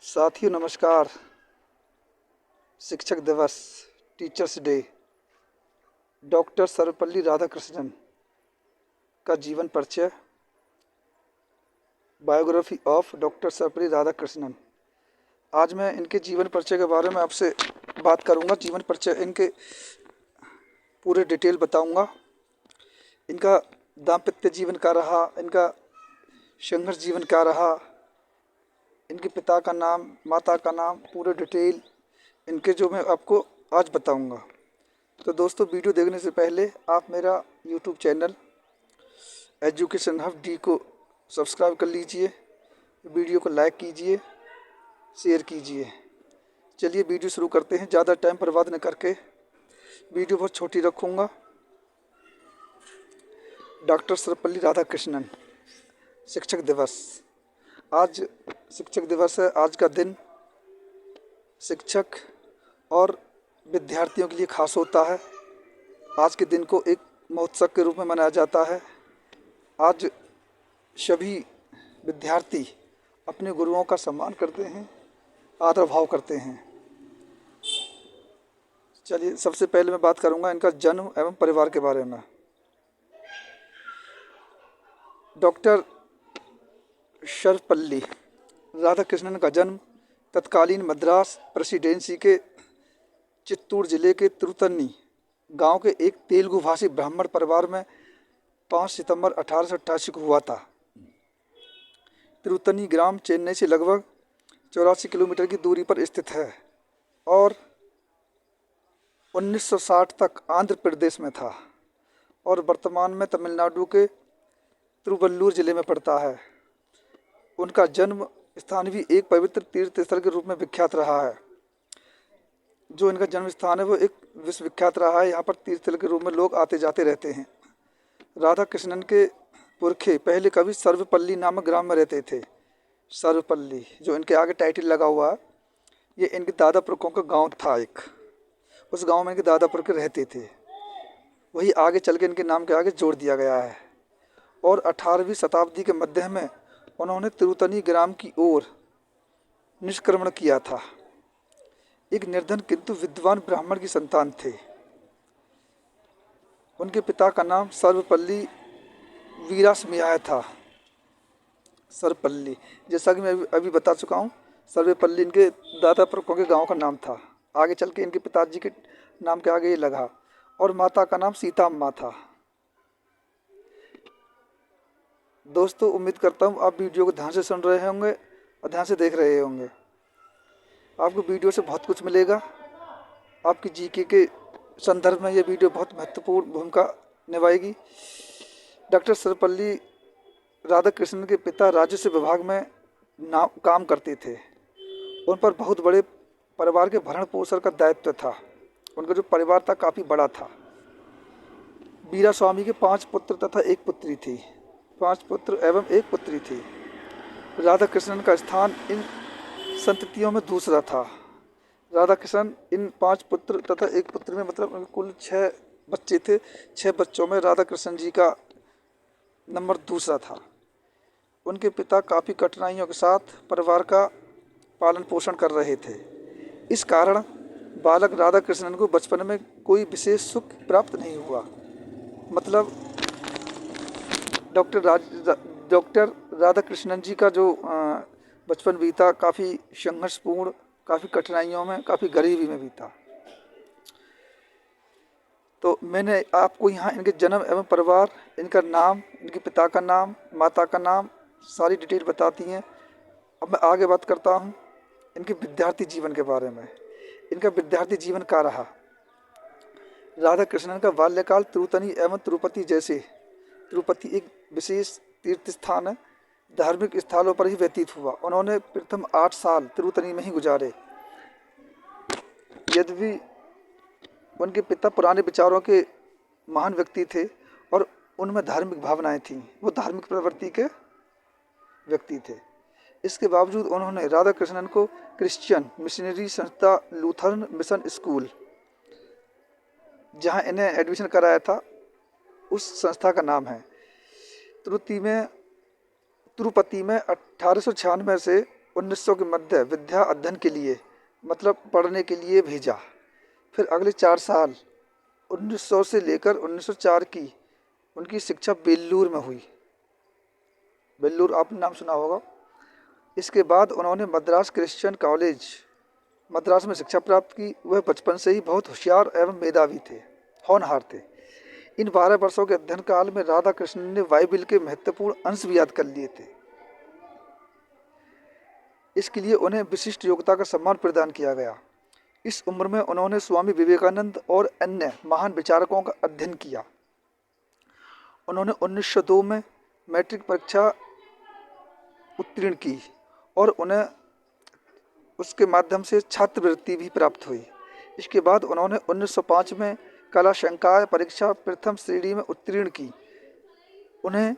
साथियों नमस्कार। शिक्षक दिवस, teachers day, doctor Sarvepalli Radhakrishnan का जीवन परिचय, biography of doctor Sarvepalli Radhakrishnan. आज मैं इनके जीवन परिचय के बारे में आपसे बात करूंगा। जीवन परिचय इनके पूरे डिटेल बताऊंगा। इनका दाम्पत्य जीवन क्या रहा, इनका संघर्ष जीवन क्या रहा, इनके पिता का नाम, माता का नाम, पूरे डिटेल इनके जो मैं आपको आज बताऊंगा। तो दोस्तों, वीडियो देखने से पहले आप मेरा YouTube channel education hub D को सब्सक्राइब कर लीजिए, वीडियो को लाइक कीजिए, शेयर कीजिए। चलिए वीडियो शुरू करते हैं। ज़्यादा टाइम बर्बाद न करके वीडियो बहुत छोटी रखूँगा। डॉक्टर सर्वपल्ली राधाकृष्णन, शिक्षक दिवस। आज शिक्षक दिवस है। आज का दिन शिक्षक और विद्यार्थियों के लिए खास होता है। आज के दिन को एक महोत्सव के रूप में मनाया जाता है। आज सभी विद्यार्थी अपने गुरुओं का सम्मान करते हैं, आदर भाव करते हैं। चलिए सबसे पहले मैं बात करूंगा इनका जन्म एवं परिवार के बारे में। डॉक्टर सर्वपल्ली राधाकृष्णन का जन्म तत्कालीन मद्रास प्रेसिडेंसी के चित्तूर जिले के तिरुतनी गांव के एक तेलुगु भाषी ब्राह्मण परिवार में 5 सितंबर 1888 को हुआ था। तिरुतनी ग्राम चेन्नई से लगभग 84 किलोमीटर की दूरी पर स्थित है और 1960 तक आंध्र प्रदेश में था और वर्तमान में तमिलनाडु के तिरुवल्लुर जिले में पड़ता है। उनका जन्म स्थान भी एक पवित्र तीर्थ स्थल के रूप में विख्यात रहा है। जो इनका जन्म स्थान है वो एक विश्वविख्यात रहा है। यहाँ पर तीर्थ स्थल के रूप में लोग आते जाते रहते हैं। राधा कृष्णन के पुरखे पहले कभी सर्वपल्ली नामक ग्राम में रहते थे। सर्वपल्ली जो इनके आगे टाइटल लगा हुआ है, ये इनके दादा पुरखों का गांव था एक। उस गांव में इनके दादा पुरखे रहते थे। वही आगे चल के इनके नाम के आगे जोड़ दिया गया है। और 18वीं शताब्दी के मध्य में उन्होंने तिरुतनी ग्राम की ओर निष्क्रमण किया था। एक निर्धन किंतु विद्वान ब्राह्मण की संतान थे। उनके पिता का नाम सर्वपल्ली वीरास्वामी था। सर्वपल्ली, जैसा कि मैं अभी बता चुका हूँ, सर्वपल्ली इनके दादा पुरखों के गांव का नाम था। आगे चल के इनके पिताजी के नाम के आगे ये लगा। और माता का नाम सीता अम्मा था। दोस्तों, उम्मीद करता हूँ आप वीडियो को ध्यान से सुन रहे होंगे और ध्यान से देख रहे होंगे। आपको वीडियो से बहुत कुछ मिलेगा। आपकी जीके के संदर्भ में ये वीडियो बहुत महत्वपूर्ण भूमिका निभाएगी। डॉक्टर सर्वपल्ली राधाकृष्णन के पिता राजस्व विभाग में काम करते थे। उन पर बहुत बड़े परिवार के भरण पोषण का दायित्व था। उनका जो परिवार था काफ़ी बड़ा था। वीरास्वामी के 5 पुत्र तथा एक पुत्री थी। 5 पुत्र एवं एक पुत्री थी। राधाकृष्णन का स्थान इन संततियों में दूसरा था। राधाकृष्णन इन 5 पुत्र तथा एक पुत्री में मतलब कुल 6 बच्चे थे। 6 बच्चों में राधाकृष्णन जी का नंबर दूसरा था। उनके पिता काफ़ी कठिनाइयों के साथ परिवार का पालन पोषण कर रहे थे। इस कारण बालक राधाकृष्णन को बचपन में कोई विशेष सुख प्राप्त नहीं हुआ। मतलब डॉक्टर राधाकृष्णन जी का जो बचपन बीता काफ़ी संघर्षपूर्ण, काफ़ी कठिनाइयों में, काफ़ी गरीबी में बीता। तो मैंने आपको यहाँ इनके जन्म एवं परिवार, इनका नाम, इनके पिता का नाम, माता का नाम, सारी डिटेल बताती हैं। अब मैं आगे बात करता हूँ इनके विद्यार्थी जीवन के बारे में। इनका विद्यार्थी जीवन क्या रहा। राधाकृष्णन का बाल्यकाल तिरुतनी एवं तिरुपति जैसे, तिरुपति एक विशेष तीर्थ स्थान है, धार्मिक स्थलों पर ही व्यतीत हुआ। उन्होंने प्रथम 8 साल तिरुतनी में ही गुजारे। यद्यपि उनके पिता पुराने विचारों के महान व्यक्ति थे और उनमें धार्मिक भावनाएं थीं। वो धार्मिक प्रवृत्ति के व्यक्ति थे। इसके बावजूद उन्होंने राधाकृष्णन को क्रिश्चियन मिशनरी संस्था लूथरन मिशन स्कूल, जहां इन्हें एडमिशन कराया था, उस संस्था का नाम है, तिरुपति में 1896 से 1900 के मध्य विद्या अध्ययन के लिए मतलब पढ़ने के लिए भेजा। फिर अगले 4 साल 1900 से लेकर 1904 की उनकी शिक्षा बेल्लूर में हुई। बेल्लूर आपने नाम सुना होगा। इसके बाद उन्होंने मद्रास क्रिश्चियन कॉलेज मद्रास में शिक्षा प्राप्त की। वह बचपन से ही बहुत होशियार एवं मेधावी थे, होनहार थे। इन 12 वर्षों के अध्ययन काल में राधा कृष्ण ने बाइबिल के महत्वपूर्ण अंश भी याद कर लिए थे। इसके लिए उन्हें विशिष्ट योग्यता का सम्मान प्रदान किया गया। इस उम्र में उन्होंने स्वामी विवेकानंद और अन्य महान विचारकों का अध्ययन किया। उन्होंने 1902 में मैट्रिक परीक्षा उत्तीर्ण की और उन्हें उसके माध्यम से छात्रवृत्ति भी प्राप्त हुई। इसके बाद उन्होंने 1905 में कला संकाय परीक्षा प्रथम श्रेणी में उत्तीर्ण की। उन्हें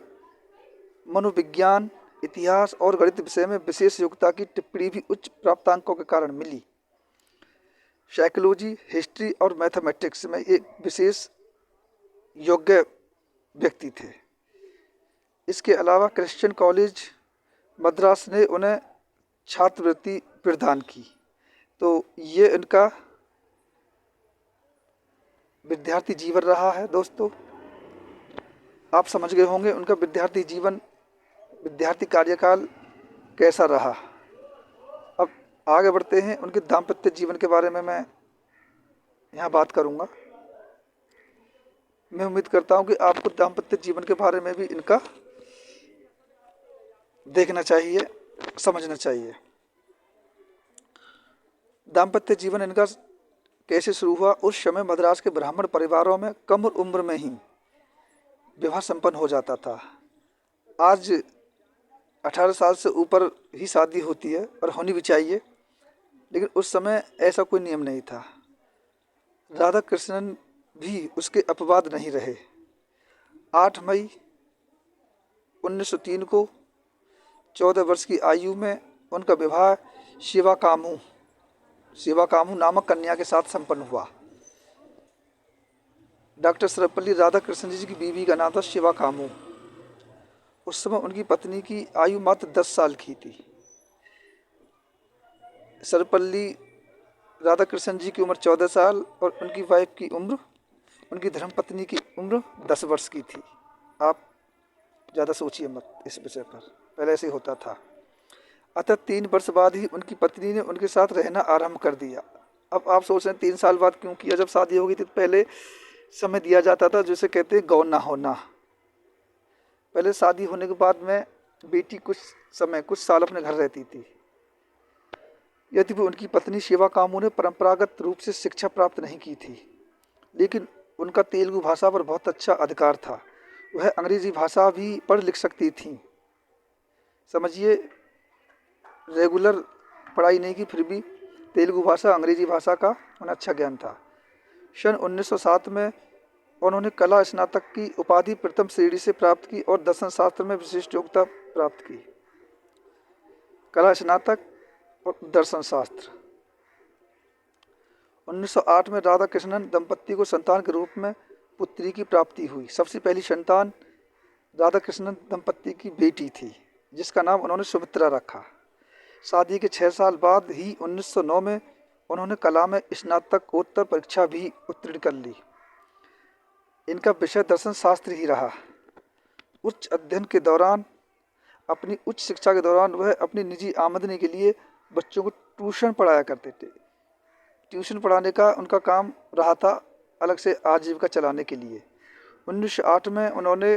मनोविज्ञान, इतिहास और गणित विषय में विशेष योग्यता की टिप्पणी भी उच्च प्राप्तांकों के कारण मिली। साइकोलॉजी, हिस्ट्री और मैथमेटिक्स में एक विशेष योग्य व्यक्ति थे। इसके अलावा क्रिश्चियन कॉलेज मद्रास ने उन्हें छात्रवृत्ति प्रदान की। तो ये इनका विद्यार्थी जीवन रहा है। दोस्तों, आप समझ गए होंगे उनका विद्यार्थी जीवन, विद्यार्थी कार्यकाल कैसा रहा। अब आगे बढ़ते हैं। उनके दाम्पत्य जीवन के बारे में मैं यहाँ बात करूँगा। मैं उम्मीद करता हूँ कि आपको दाम्पत्य जीवन के बारे में भी इनका देखना चाहिए, समझना चाहिए। दाम्पत्य जीवन इनका कैसे शुरू हुआ। उस समय मद्रास के ब्राह्मण परिवारों में कम उम्र में ही विवाह संपन्न हो जाता था। आज 18 साल से ऊपर ही शादी होती है और होनी भी चाहिए, लेकिन उस समय ऐसा कोई नियम नहीं था। राधा कृष्णन भी उसके अपवाद नहीं रहे। 8 मई 1903 को 14 वर्ष की आयु में उनका विवाह शिवा कामू नामक कन्या के साथ संपन्न हुआ। डॉक्टर सर्वपल्ली राधाकृष्णन जी की बीवी का नाम था शिवा कामू। उस समय उनकी पत्नी की आयु मात्र 10 साल की थी। सर्वपल्ली राधाकृष्णन जी की उम्र 14 साल और उनकी वाइफ की उम्र, उनकी धर्मपत्नी की उम्र 10 वर्ष की थी। आप ज़्यादा सोचिए मत इस विषय पर, पहले ऐसे ही होता था। अतः 3 वर्ष बाद ही उनकी पत्नी ने उनके साथ रहना आरंभ कर दिया। अब आप सोच रहे हैं 3 साल बाद क्यों किया। जब शादी हो गई थी तो पहले समय दिया जाता था जिसे कहते हैं गौना होना। पहले शादी होने के बाद में बेटी कुछ साल अपने घर रहती थी। यदि वो उनकी पत्नी शिवा कामू ने परंपरागत रूप से शिक्षा प्राप्त नहीं की थी, लेकिन उनका तेलुगु भाषा पर बहुत अच्छा अधिकार था। वह अंग्रेजी भाषा भी पढ़ लिख सकती थी। समझिए, रेगुलर पढ़ाई नहीं की, फिर भी तेलुगु भाषा, अंग्रेजी भाषा का उन्हें अच्छा ज्ञान था। सन 1907 में उन्होंने कला स्नातक की उपाधि प्रथम श्रेणी से प्राप्त की और दर्शन शास्त्र में विशिष्ट योग्यता प्राप्त की। कला स्नातक और दर्शन शास्त्र। 1908 में राधा कृष्णन दंपत्ति को संतान के रूप में पुत्री की प्राप्ति हुई। सबसे पहली संतान राधा कृष्णन दंपत्ति की बेटी थी, जिसका नाम उन्होंने सुमित्रा रखा। शादी के 6 साल बाद ही 1909 में उन्होंने कला में स्नातकोत्तर परीक्षा भी उत्तीर्ण कर ली। इनका विषय दर्शन शास्त्र ही रहा। उच्च अध्ययन के दौरान, अपनी उच्च शिक्षा के दौरान वह अपनी निजी आमदनी के लिए बच्चों को ट्यूशन पढ़ाया करते थे। ट्यूशन पढ़ाने का उनका काम रहा था, अलग से आजीविका चलाने के लिए। 1908 में उन्होंने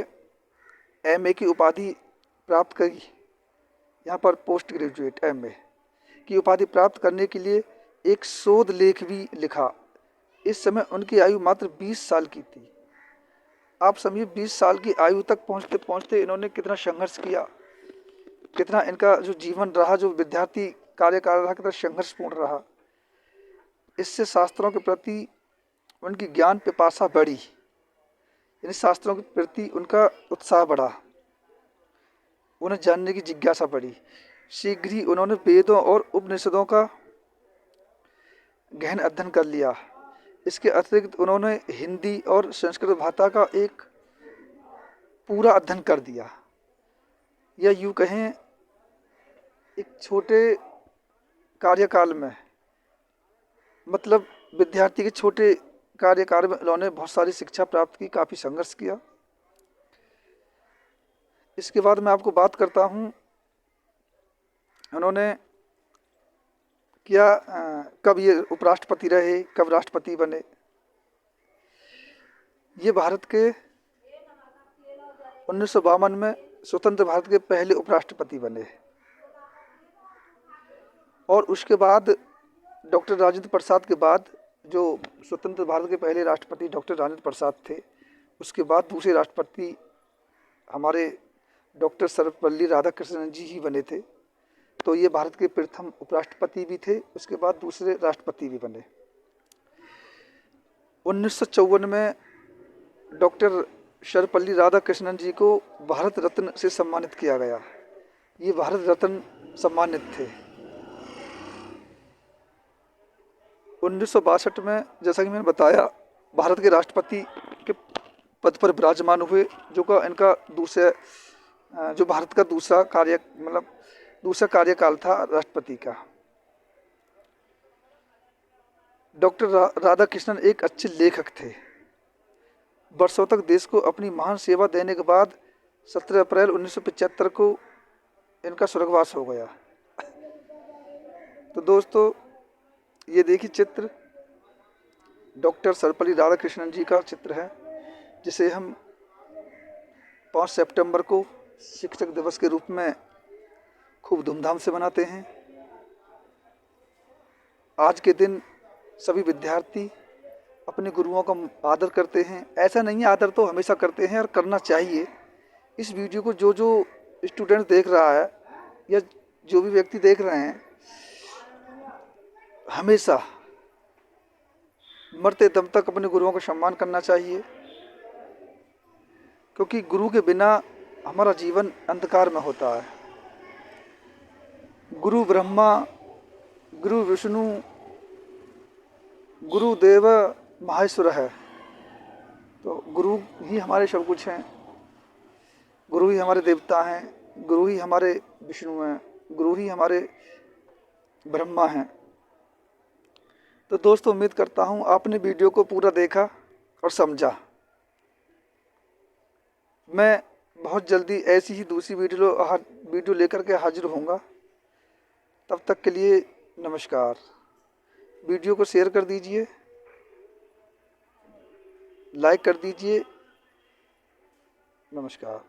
एमए की उपाधि प्राप्त करी। यहाँ पर पोस्ट ग्रेजुएट एमए की उपाधि प्राप्त करने के लिए एक शोध लेख भी लिखा। इस समय उनकी आयु मात्र 20 साल की थी। आप समझिए 20 साल की आयु तक पहुँचते पहुँचते इन्होंने कितना संघर्ष किया, कितना इनका जो जीवन रहा, जो विद्यार्थी कार्यकाल रहा, कितना संघर्षपूर्ण रहा। इससे शास्त्रों के प्रति उनकी ज्ञान पिपासा बढ़ी, यानी शास्त्रों के प्रति उनका उत्साह बढ़ा, उन्हें जानने की जिज्ञासा बढ़ी। शीघ्र ही उन्होंने वेदों और उपनिषदों का गहन अध्ययन कर लिया। इसके अतिरिक्त उन्होंने हिंदी और संस्कृत भाषा का एक पूरा अध्ययन कर दिया, या यूँ कहें एक छोटे कार्यकाल में, मतलब विद्यार्थी के छोटे कार्यकाल में उन्होंने बहुत सारी शिक्षा प्राप्त की, काफ़ी संघर्ष किया। इसके बाद मैं आपको बात करता हूँ उन्होंने क्या कब ये उपराष्ट्रपति रहे, कब राष्ट्रपति बने। ये भारत के 1952 में स्वतंत्र भारत के पहले उपराष्ट्रपति बने और उसके बाद डॉक्टर राजेंद्र प्रसाद के बाद, जो स्वतंत्र भारत के पहले राष्ट्रपति डॉक्टर राजेंद्र प्रसाद थे, उसके बाद दूसरे राष्ट्रपति हमारे डॉक्टर सर्वपल्ली राधाकृष्णन जी ही बने थे। तो ये भारत के प्रथम उपराष्ट्रपति भी थे, उसके बाद दूसरे राष्ट्रपति भी बने। 1954 में डॉक्टर सर्वपल्ली राधाकृष्णन जी को भारत रत्न से सम्मानित किया गया। ये भारत रत्न सम्मानित थे। 1962 में, जैसा कि मैंने बताया, भारत के राष्ट्रपति के पद पर विराजमान हुए, जो का इनका जो भारत का दूसरा कार्यकाल था राष्ट्रपति का। डॉक्टर राधाकृष्णन एक अच्छे लेखक थे। वर्षों तक देश को अपनी महान सेवा देने के बाद 17 अप्रैल 1975 को इनका स्वर्गवास हो गया। तो दोस्तों, ये देखिए चित्र, डॉक्टर सर्वपल्ली राधाकृष्णन जी का चित्र है, जिसे हम 5 सितंबर को शिक्षक दिवस के रूप में खूब धूमधाम से मनाते हैं। आज के दिन सभी विद्यार्थी अपने गुरुओं का आदर करते हैं। ऐसा नहीं है, आदर तो हमेशा करते हैं और करना चाहिए। इस वीडियो को जो स्टूडेंट देख रहा है या जो भी व्यक्ति देख रहे हैं, हमेशा मरते दम तक अपने गुरुओं का सम्मान करना चाहिए, क्योंकि गुरु के बिना हमारा जीवन अंधकार में होता है। गुरु ब्रह्मा, गुरु विष्णु, गुरुदेव महेश्वर है। तो गुरु ही हमारे सब कुछ हैं, गुरु ही हमारे देवता हैं, गुरु ही हमारे विष्णु हैं, गुरु ही हमारे ब्रह्मा हैं। तो दोस्तों, उम्मीद करता हूँ आपने वीडियो को पूरा देखा और समझा। मैं बहुत जल्दी ऐसी ही दूसरी वीडियो लेकर के हाजिर होऊंगा। तब तक के लिए नमस्कार। वीडियो को शेयर कर दीजिए, लाइक कर दीजिए। नमस्कार।